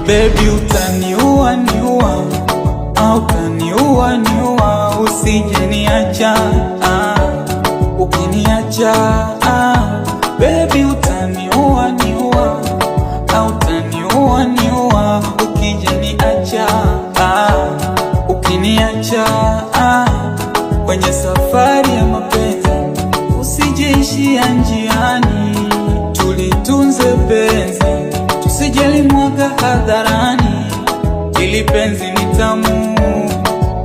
Baby utaniua niua, utaniua usije niacha, ukiniacha baby utaniua niua, utaniua ukija niacha, ukiniacha kwenye safari ya mapenzi usijeishia njiani, tulitunze penzi tusijelimwaga hadharani, ili penzi ni tamu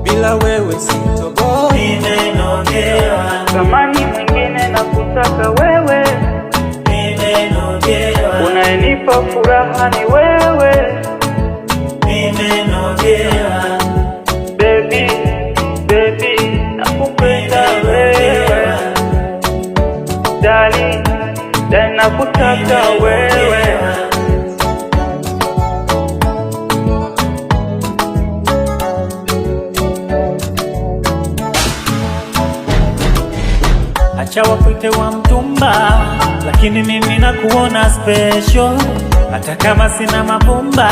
bila wewe sitoboi. Nimenogewa, Zamani mwingine na kutaka wewe, nimenogewa, unayenipa furaha ni wewe. nimenogewa, Baby, baby, nakupenda wewe. Darling, nakutaka wewe. acha wakuite wa mtumba, lakini mimi nakuona special. Hata kama sina mabumba,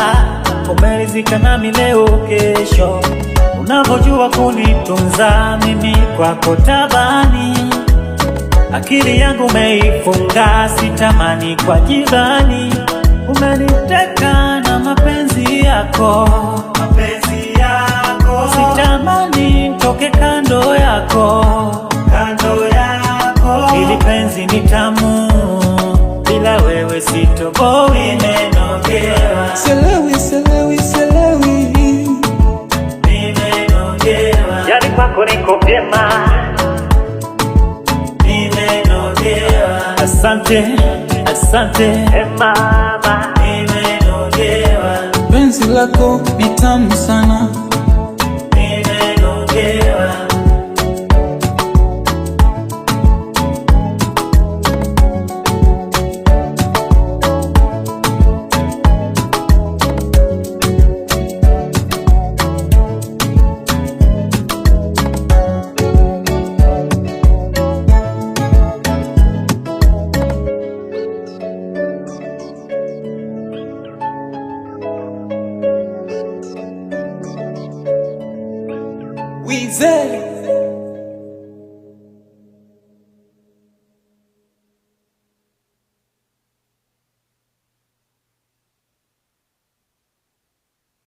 umeridhika nami leo kesho. Unavyojua kunitunza mimi kwako tabani, akili yangu umeifunga, sitamani kwa jirani. Umeniteka na mapenzi yako, mapenzi yako, sitamani toke kando yako, kando yako. Ili penzi ni tamu, bila wewe sitoboi. Nimenogewa, Selewi, nimenogewa, yani kwako niko vyema. nimenogewa, Asante, mama, nimenogewa, penzi lako ni tamu sana. nimenogewa. Weezy